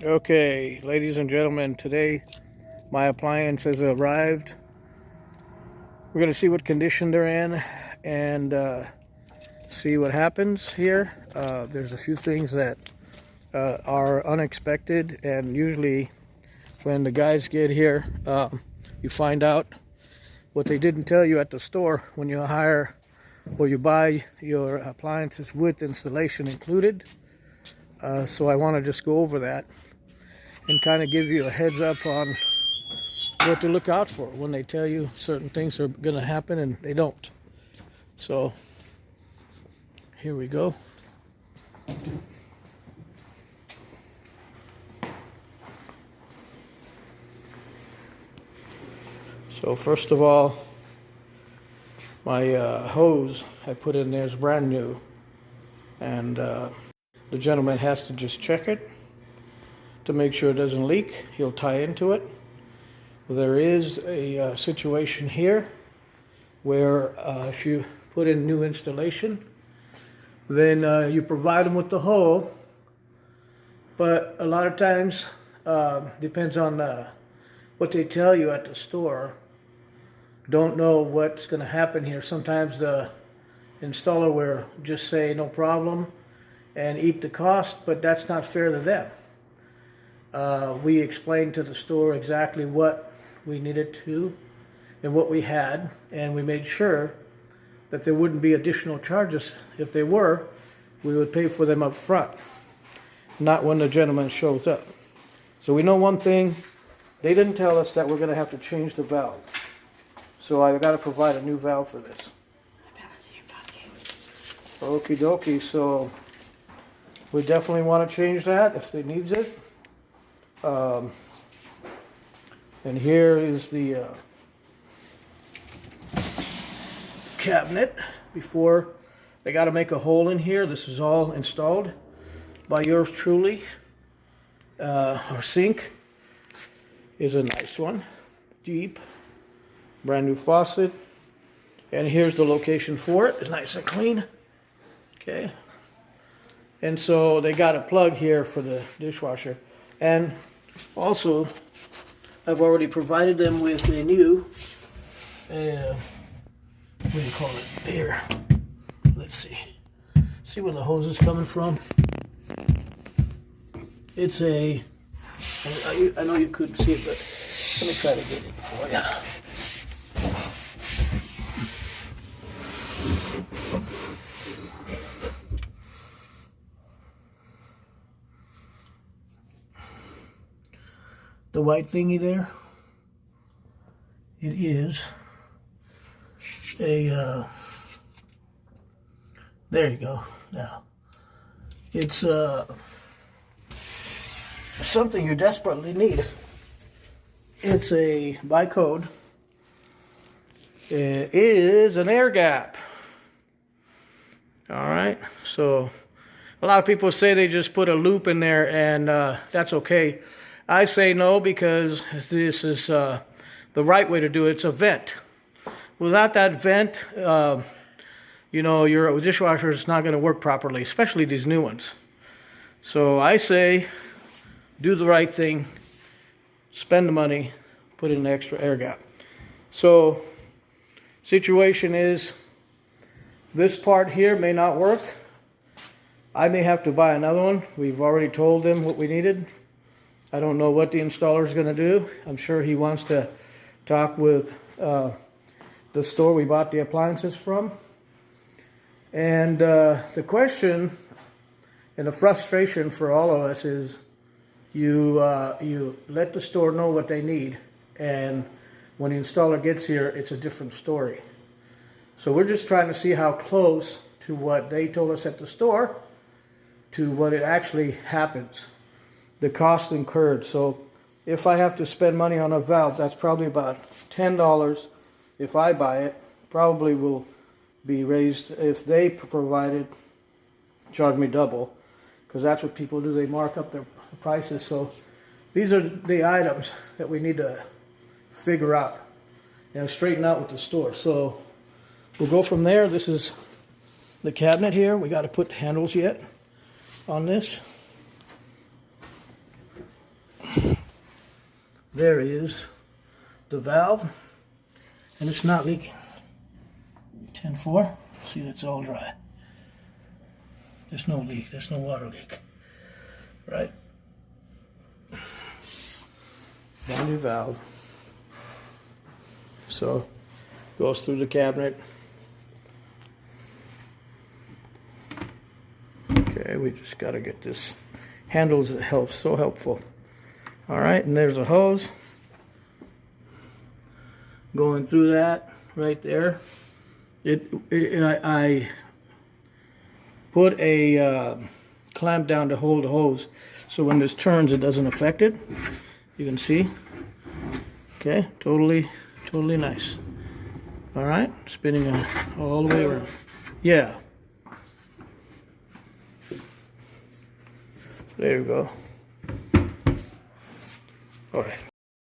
Okay, ladies and gentlemen, today my appliance has arrived. We're going to see what condition they're in and see what happens here. There's a few things that are unexpected, and usually when the guys get here, you find out what they didn't tell you at the store when you hire or you buy your appliances with installation included. So I want to just go over that and kind of give you a heads up on what to look out for when they tell you certain things are going to happen and they don't. So here we go. So first of all, my hose I put in there is brand new, and the gentleman has to just check it to make sure it doesn't leak. He'll tie into it. There is a situation here where if you put in new installation, then you provide them with the hole, but a lot of times depends on what they tell you at the store. Don't know what's going to happen here. Sometimes the installer will just say no problem and eat the cost, but that's not fair to them. We explained to the store exactly what we needed to and what we had, and we made sure that there wouldn't be additional charges. If they were, we would pay for them up front, not when the gentleman shows up. So we know one thing: they didn't tell us that we're going to have to change the valve. So I've got to provide a new valve for this. Okie dokie, so we definitely want to change that if it needs it. And here is the cabinet. Before they got to make a hole in here. This is all installed by yours truly. Our sink is a nice one, deep, brand new faucet, and here's the location for it. It's nice and clean. Okay, and so they got a plug here for the dishwasher, and also I've already provided them with a new what do you call it here? Let's see where the hose is coming from. It's a, I know you couldn't see it, but let me try to get it for you. The white thingy there, it is a, there you go. Now, it's something you desperately need. It's a, by code, it is an air gap. All right, so a lot of people say they just put a loop in there, and that's okay. I say no, because this is the right way to do it. It's a vent. Without that vent, you know, your dishwasher is not going to work properly, especially these new ones. So I say do the right thing, spend the money, put in an extra air gap. So situation is, this part here may not work. I may have to buy another one. We've already told them what we needed. I don't know what the installer is going to do. I'm sure he wants to talk with the store we bought the appliances from. And the question and the frustration for all of us is, you let the store know what they need, and when the installer gets here, it's a different story. So we're just trying to see how close to what they told us at the store to what it actually happens, the cost incurred. So if I have to spend money on a valve, that's probably about $10. If I buy it, probably will be raised. If they provide it, charge me double, because that's what people do. They mark up their prices. So these are the items that we need to figure out and straighten out with the store. So we'll go from there. This is the cabinet here. We got to put handles yet on this. There is the valve, and it's not leaking. 10-4. See, that's all dry. There's no leak. There's no water leak. Right? Down your valve. So, goes through the cabinet. Okay, we just got to get this. Handles it helps, so helpful. All right, and there's a hose going through that right there. I put a clamp down to hold the hose, so when this turns, it doesn't affect it. You can see. Okay, totally nice. All right, spinning all the way around. Yeah. There you go. All right.